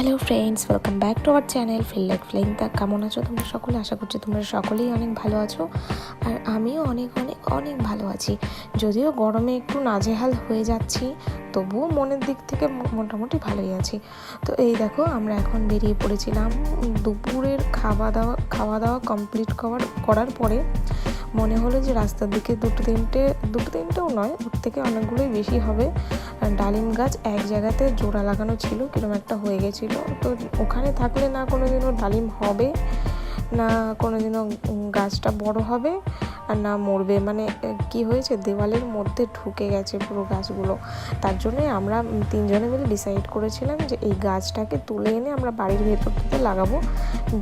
Hello friends, welcome back to our channel feel like flying. তা কেমন আছো তোমরা সকলে? আশা করছি তোমরা সকলেই অনেক ভালো আছো, আর আমিও অনেক অনেক অনেক ভালো আছি। যদিও গরমে একটু নাজেহাল হয়ে যাচ্ছি, তবুও মনের দিক থেকে মোটামুটি ভালোই আছি। তো এই দেখো, আমরা এখন বেরিয়ে পড়েছিলাম দুপুরের খাওয়া দাওয়া কমপ্লিট করার পরে। মনে হলো যে রাস্তার দিকে দুটো তিনটেও নয়, ওর থেকে অনেকগুলোই বেশি হবে ডালিম গাছ এক জায়গাতে জোড়া লাগানো ছিল, কিরকম একটা হয়ে গেছিলো। তো ওখানে থাকলে না কোনোদিনও ডালিম হবে, না কোনোদিনও গাছটা বড় হবে, আর না মরবে। মানে কি হয়েছে, দেওয়ালের মধ্যে ঢুকে গেছে পুরো গাছগুলো। তার জন্যই আমরা তিনজনে মিলে ডিসাইড করেছিলাম যে এই গাছটাকে তুলে এনে আমরা বাড়ির ভেতরটাতে লাগাবো,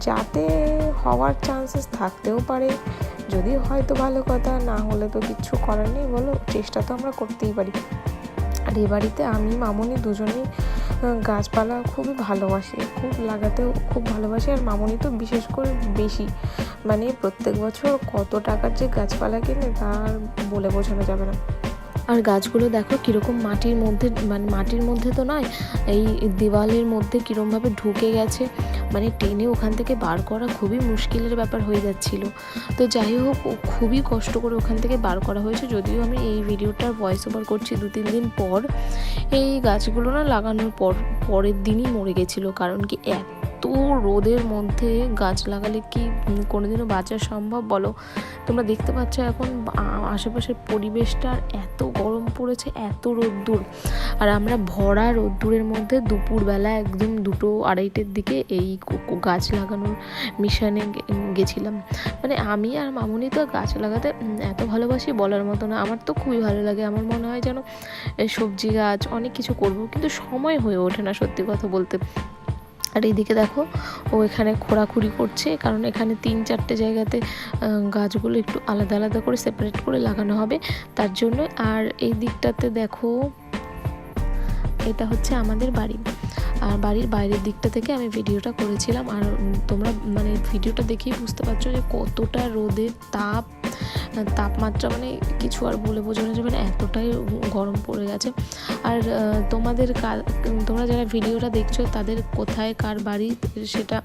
যাতে হওয়ার চান্সেস থাকতেও পারে। যদি হয়তো ভালো কথা, না হলে তো কিচ্ছু করার নেই, বলো, চেষ্টা তো আমরা করতেই পারি। আর এই বাড়িতে আমি মামনি দুজনেই গাছপালা খুবই ভালোবাসি, খুব লাগাতেও খুব ভালোবাসি। আর মামনি তো বিশেষ করে বেশি, মানে প্রত্যেক বছর কত টাকার যে গাছপালা কিনে তার বলে বোঝানো যাবে না। আর গাছগুলো দেখো কীরকম মাটির মধ্যে, মানে মাটির মধ্যে তো নয়, এই দেওয়ালের মধ্যে কীরকমভাবে ঢুকে গেছে, মানে টেনে ওখান থেকে বার করা খুবই মুশকিলের ব্যাপার হয়ে যাচ্ছিল। তো যাই হোক, খুবই কষ্ট করে ওখান থেকে বার করা হয়েছে। যদিও আমি এই ভিডিওটার ভয়েস ওভার করছি 2-3 দিন পর। এই গাছগুলো না লাগানোর পরের দিনই মরে গেছিলো। কারণ কি, এত রোদের মধ্যে গাছ লাগালে কি কোনোদিনও বাঁচা সম্ভব বলো? তোমরা দেখতে পাচ্ছ এখন আশেপাশের পরিবেশটা, এত গরম পড়েছে, এত রোদ্দুর। আর আমরা ভরা রোদ্দুরের মধ্যে দুপুরবেলা একদম 2-2:30টার দিকে এই গাছ লাগানোর মিশনে গেছিলাম। মানে আমি আর মামুনি তো গাছ লাগাতে এত ভালোবাসি, বলার মতো না। আমার তো খুবই ভালো লাগে, আমার মনে হয় যেন সবজি গাছ অনেক কিছু করব, কিন্তু সময় হয়ে ওঠে না সত্যি কথা বলতে। আর এইদিকে দেখো, ও এখানে খোঁড়াখুড়ি করছে, কারণ এখানে 3-4টে জায়গাতে গাছগুলো একটু আলাদা আলাদা করে সেপারেট করে লাগানো হবে, তার জন্য। আর এই দিকটাতে দেখো, এটা হচ্ছে আমাদের বাড়ি, আর বাড়ির বাইরের দিকটা থেকে আমি ভিডিওটা করেছিলাম। আর তোমরা মানে ভিডিওটা দেখেই বুঝতে পারছো যে কতটা রোদের তাপমাত্রা, মানে কিছু আর বলে বোঝানো যাবে না, এতটাই গরম পড়ে গেছে। আর তোমরা যারা ভিডিওটা দেখছো তাদের কোথায় কার বাড়ি সেটা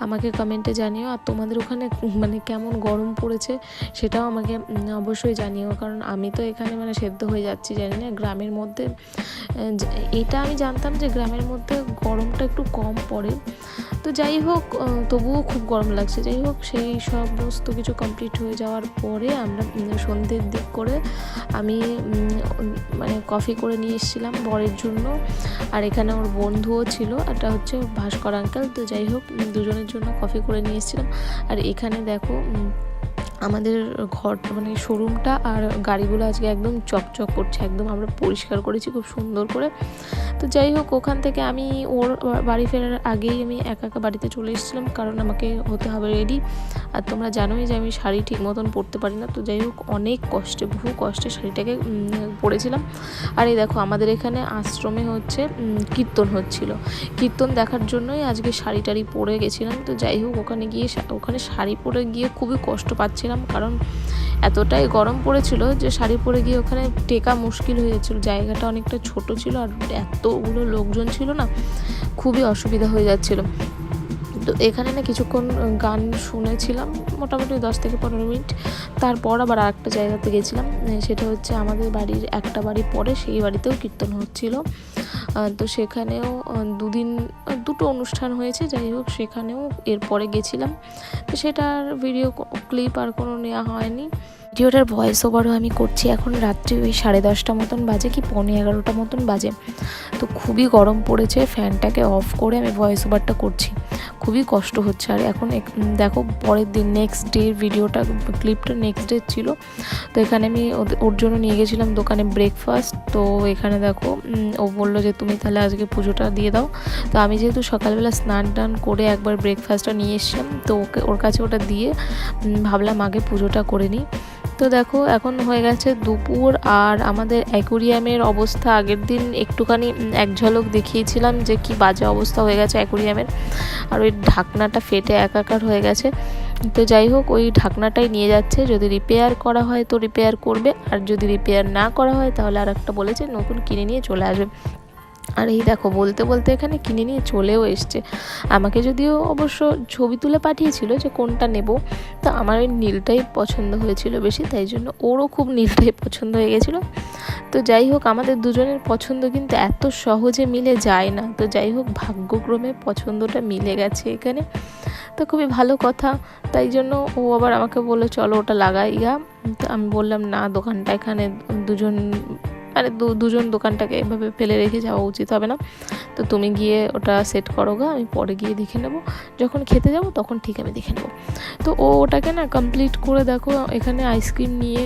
আমাকে কমেন্টে জানিও। আর তোমাদের ওখানে মানে কেমন গরম পড়েছে সেটাও আমাকে অবশ্যই জানিও, কারণ আমি তো এখানে মানে সেদ্ধ হয়ে যাচ্ছি। জানি না গ্রামের মধ্যে, এটা আমি জানতাম যে গ্রামের মধ্যে গরমটা একটু কম পড়ে। তো যাই হোক, তবুও খুব গরম লাগছে। যাই হোক, সেই সমস্ত কিছু কমপ্লিট হয়ে যাওয়ার পরে আমরা সন্ধ্যের দিক করে আমি মানে কফি করে নিয়ে এসেছিলাম বরের জন্য। আর এখানে ওর বন্ধুও ছিল, এটা হচ্ছে ভাস্কর আঙ্কেল। তো যাই হোক, দুজনের জন্য কফি করে নিয়ে এসেছিলাম। আর এখানে দেখো, আমাদের ঘর মানে শোরুমটা আর গাড়িগুলো আজকে একদম চকচক করছে, একদম আমরা পরিষ্কার করেছি খুব সুন্দর করে। তো যাই হোক, ওখান থেকে আমি ওর বাড়ি ফেরার আগেই আমি একা বাড়িতে চলে এসেছিলাম, কারণ আমাকে হতে হবে রেডি। আর তোমরা জানোই যে আমি শাড়ি ঠিক মতন পরতে পারি না। তো যাই হোক, অনেক কষ্টে, বহু কষ্টে শাড়িটাকে পরেছিলাম। আর এই দেখো, আমাদের এখানে আশ্রমে হচ্ছে কীর্তন হচ্ছিল, কীর্তন দেখার জন্যই আজকে শাড়ি টাড়ি পরে গেছিলাম। তো যাই হোক, ওখানে শাড়ি পরে গিয়ে খুবই কষ্ট পাচ্ছিলাম, কারণ এতটাই গরম পড়েছিল যে শাড়ি পরে গিয়ে ওখানে টেকা মুশকিল হয়ে যাচ্ছিল। জায়গাটা অনেকটা ছোট ছিল, আর এতগুলো লোকজন ছিল না, খুবই অসুবিধা হয়ে যাচ্ছিল। তো এখানে না কিছুক্ষণ গান শুনেছিলাম, মোটামুটি 10-15 মিনিট। তারপর আবার আরেকটা জায়গাতে গেছিলাম, সেটা হচ্ছে আমাদের বাড়ির একটা বাড়ি পরে, সেই বাড়িতেও কীর্তন হচ্ছিল। তো সেখানেও দুটো অনুষ্ঠান হয়েছে। যাই হোক, সেখানেও এরপরে গেছিলাম। তো সেটার ভিডিও ক্লিপ আর কোনো নেওয়া হয়নি। ভিডিওটার ভয়েস ওভারও আমি করছি এখন রাত্রি ওই 10:30 মতন বাজে, কি 11:15 মতন বাজে। তো খুবই গরম পড়েছে, ফ্যানটাকে অফ করে আমি ভয়েস ওভারটা করছি, খুবই কষ্ট হচ্ছে। আর এখন দেখো, পরের দিন নেক্সট ডে ভিডিওটা, ক্লিপটা নেক্সট ডে ছিল। তো এখানে আমি ওর জন্য নিয়ে গেছিলাম দোকানে ব্রেকফাস্ট। তো এখানে দেখো, ও বললো যে তুমি তাহলে আজকে পুজোটা দিয়ে দাও। তো আমি যেহেতু সকালবেলা স্নান টান করে একবার ব্রেকফাস্টটা নিয়ে এসেছিলাম, তো ওর কাছে ওটা দিয়ে ভাবলাম আগে পুজোটা করে নিই। তো দেখো, এখন হয়ে গেছে দুপুর, আর আমাদের অ্যাকোরিয়ামের অবস্থা আগের দিন একটুখানি এক ঝলক দেখিয়েছিলাম যে কি বাজে অবস্থা হয়ে গেছে অ্যাকোরিয়ামের। আর ওই ঢাকনাটা ফেটে একাকার হয়ে গেছে। তো যাই হোক, ওই ঢাকনাটাই নিয়ে যাচ্ছে, যদি রিপেয়ার করা হয় তো রিপেয়ার করবে, আর যদি রিপেয়ার না করা হয় তাহলে আর একটা বলেছে নতুন কিনে নিয়ে চলে আসবে। আর এই দেখো বলতে বলতে এখানে কিনে নিয়ে চলেও এসছে। আমাকে যদিও অবশ্য ছবি তুলে পাঠিয়েছিল যে কোনটা নেব, তো আমার ওই নীলটাই পছন্দ হয়েছিল বেশি, তাই জন্য ওরও খুব নীলটাই পছন্দ হয়ে গেছিলো। তো যাই হোক, আমাদের দুজনের পছন্দ কিন্তু এত সহজে মিলে যায় না, তো যাই হোক ভাগ্যক্রমে পছন্দটা মিলে গেছে এখানে, তো খুবই ভালো কথা। তাই জন্য ও আবার আমাকে বললো চলো ওটা লাগাই গা। তো আমি বললাম না, দোকানটা এখানে দুজন মানে দুজন দোকানটাকে এভাবে ফেলে রেখে যাওয়া উচিত হবে না, তো তুমি গিয়ে ওটা সেট করো গা, আমি পরে গিয়ে দেখে নেবো, যখন খেতে যাব তখন ঠিক আমি দেখে নেবো। তো ও ওটাকে না কমপ্লিট করে দেখো এখানে আইসক্রিম নিয়ে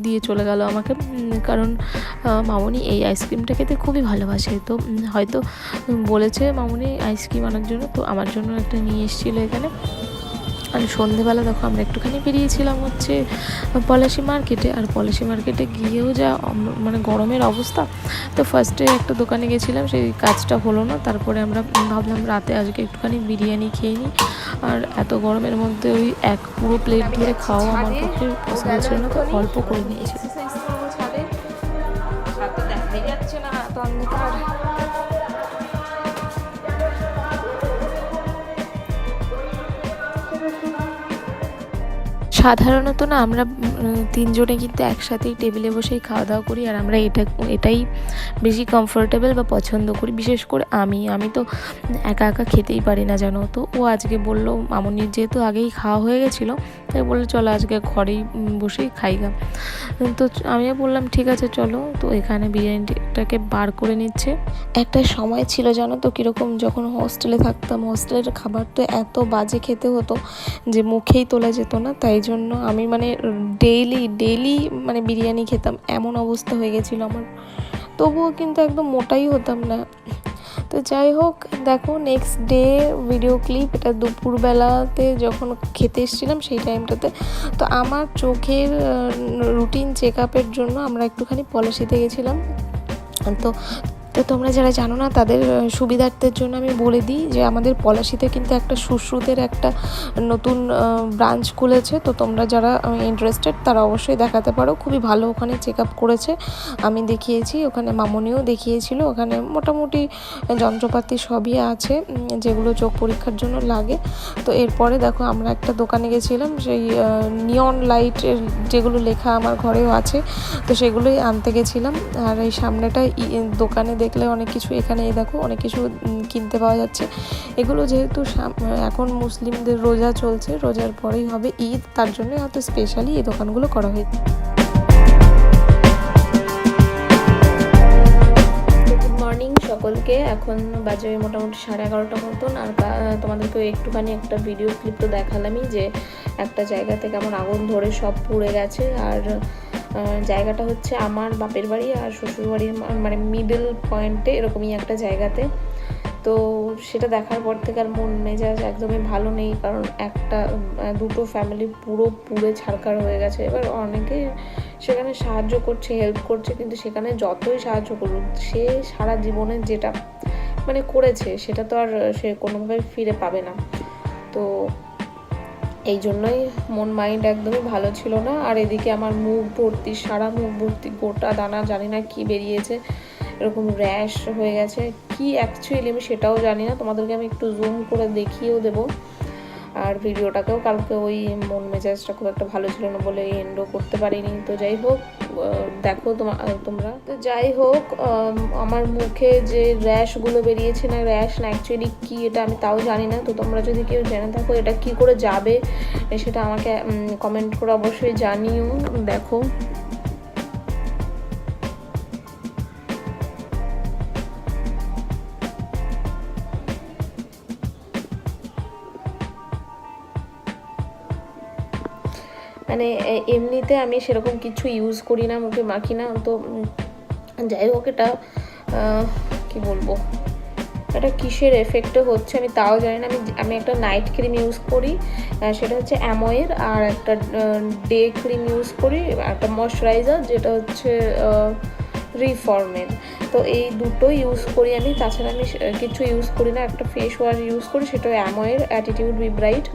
দিয়ে চলে গেল আমাকে, কারণ মামনি এই আইসক্রিমটা খেতে খুবই ভালোবাসে। তো হয়তো বলেছে মামনি আইসক্রিম আনার জন্য, তো আমার জন্য একটা নিয়ে এসেছিলো এখানে। আর সন্ধেবেলা দেখো আমরা একটুখানি বেরিয়েছিলাম হচ্ছে পলাশি মার্কেটে, আর পলাশি মার্কেটে গিয়েও যা মানে গরমের অবস্থা, তো ফার্স্টে একটা দোকানে গেছিলাম, সেই কাজটা হলো না। তারপরে আমরা ভাবলাম রাতে আজকে একটুখানি বিরিয়ানি খেয়ে নিই, আর এত গরমের মধ্যে ওই এক পুরো প্লেট ধরে খাওয়া আমার পক্ষে পসিবল ছিল না, তো অল্প করে নিয়েছিল। সাধারণত না আমরা তিনজনে কিন্তু একসাথেই টেবিলে বসেই খাওয়া দাওয়া করি, আর আমরা এটাই বেশি কমফোর্টেবল বা পছন্দ করি। বিশেষ করে আমি তো একা একা খেতেই পারি না জানো। তো ও আজকে বললো, মামনির যেহেতু আগেই খাওয়া হয়ে গেছিলো, তাই বললো চলো আজকে ঘরেই বসেই খাইগা। তো আমিও বললাম ঠিক আছে চলো। তো এখানে বিরিয়ানিটাকে বার করে নিচ্ছে। একটা সময় ছিল জানো তো কীরকম, যখন হোস্টেলে থাকতাম, হোস্টেলের খাবার তো এত বাজে খেতে হতো যে মুখেই তোলা যেত না। তাই জন্য আমি মানে ডেইলি মানে বিরিয়ানি খেতাম, এমন অবস্থা হয়ে গেছিলো আমার। তবুও কিন্তু একদম মোটাই হতাম না। তো যাই হোক, দেখো নেক্সট ডে ভিডিও ক্লিপ, এটা দুপুরবেলাতে যখন খেতে এসেছিলাম সেই টাইমটাতে। তো আমার চোখের রুটিন চেক আপের জন্য আমরা একটুখানি পলাশিতে গেছিলাম। তো তোমরা যারা জানো না তাদের সুবিধার্থের জন্য আমি বলে দিই যে আমাদের পলাশিতে কিন্তু একটা সুশ্রুতের একটা নতুন ব্রাঞ্চ খুলেছে। তো তোমরা যারা ইন্টারেস্টেড তারা অবশ্যই দেখাতে পারো, খুবই ভালো ওখানে চেক আপ করেছে, আমি দেখিয়েছি, ওখানে মামনিও দেখিয়েছিল। ওখানে মোটামুটি যন্ত্রপাতি সবই আছে যেগুলো চোখ পরীক্ষার জন্য লাগে। তো এরপরে দেখো আমরা একটা দোকানে গেছিলাম, সেই নিয়ন লাইটের যেগুলো লেখা আমার ঘরেও আছে, তো সেগুলোই আনতে গেছিলাম। আর এই সামনেটা দোকানে দেখলে অনেক কিছু, এখানে এই দেখো অনেক কিছু কিনতে পাওয়া যাচ্ছে। এগুলো যেহেতু এখন মুসলিমদের রোজা চলছে, রোজার পরেই হবে ঈদ, তার জন্য হয়তো স্পেশালি এই দোকানগুলো করা হয়েছে। গুড মর্নিং সকলকে, এখন বাজে মোটামুটি 11:30 মতন। আর তোমাদেরকে একটুখানি একটা ভিডিও ক্লিপ তো দেখালামই যে একটা জায়গাতে কেমন আগুন ধরে সব পুড়ে গেছে। আর জায়গাটা হচ্ছে আমার বাপের বাড়ি আর শ্বশুর বাড়ির মানে মিডল পয়েন্টে এরকমই একটা জায়গাতে। তো সেটা দেখার পর থেকে আর মন মেজাজ একদমই ভালো নেই, কারণ দুটো ফ্যামিলি পুরো পুড়ে ছারখার হয়ে গেছে। এবার অনেকে সেখানে সাহায্য করছে, হেল্প করছে, কিন্তু সেখানে যতই সাহায্য করুক, সে সারা জীবনে যেটা মানে করেছে সেটা তো আর সে কোনোভাবে ফিরে পাবে না। তো এই জন্যই মন মাইন্ড একদমই ভালো ছিল না। আর এদিকে আমার সারা মুখ ভর্তি গোটা দানা, জানি না কি বেরিয়েছে, এরকম র্যাশ হয়ে গেছে। কি অ্যাকচুয়ালি আমি সেটাও জানি না, তোমাদেরকে আমি একটু জুম করে দেখিয়েও দেবো। আর ভিডিওটাকেও কালকে ওই মন মেজাজটা খুব একটা ভালো ছিল না বলে এন্ডও করতে পারিনি। তো যাই হোক, দেখো তোমরা। তো যাই হোক, আমার মুখে যে র্যাশগুলো বেরিয়েছে, না র্যাশ না অ্যাকচুয়ালি কি এটা আমি তাও জানি না। তো তোমরা যদি কেউ জেনে থাকো এটা কি করে যাবে সেটা আমাকে কমেন্ট করে অবশ্যই জানিও। দেখো মানে এমনিতে আমি সেরকম কিছু ইউজ করি না, মুখে মাখি না। তো যাই হোক, এটা কি বলবো, এটা কিসের এফেক্টে হচ্ছে আমি তাও জানি না। আমি একটা নাইট ক্রিম ইউজ করি, সেটা হচ্ছে অ্যামোয়ের, আর একটা ডে ক্রিম ইউজ করি, একটা ময়শ্চারাইজার যেটা হচ্ছে রিফর্মের। তো এই দুটো ইউজ করি আমি, তাছাড়া আমি কিছু ইউজ করি না। একটা ফেস ওয়াশ ইউজ করি, সেটা অ্যামোয়ের অ্যাটিটিউড বি ব্রাইট।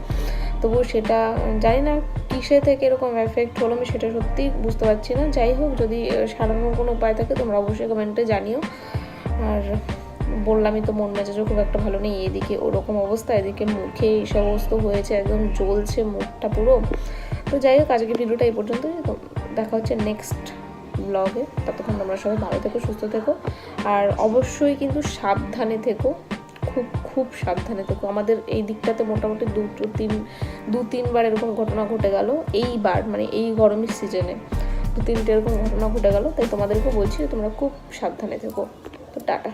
তবু সেটা জানি না কিসে থেকে এরকম এফেক্ট হলো, আমি সেটা সত্যি বুঝতে পারছি না। যাই হোক, যদি সারানোর কোনো উপায় থাকে তোমরা অবশ্যই কমেন্টে জানিও। আর বললামই তো মন মেজাজও খুব একটা ভালো নেই, এদিকে ওরকম অবস্থা, এদিকে মুখে এই সমস্ত হয়েছে, একদম জ্বলছে মুখটা পুরো। তো যাই হোক, আজকে ভিডিওটা এই পর্যন্তই। দেখা হচ্ছে নেক্সট ব্লগে। ততক্ষণ তোমরা সবাই ভালো থেকো, সুস্থ থেকো, আর অবশ্যই কিন্তু সাবধানে থেকো, খুব খুব সাবধানে থেকো। আমাদের এই দিকটাতে মোটামুটি দু তিনবার এরকম ঘটনা ঘটে গেল এইবার, মানে এই গরমের সিজনে 2-3টে এরকম ঘটনা ঘটে গেল। তাই তোমাদেরকেও বলছি তোমরা খুব সাবধানে থেকো। তো টাটা।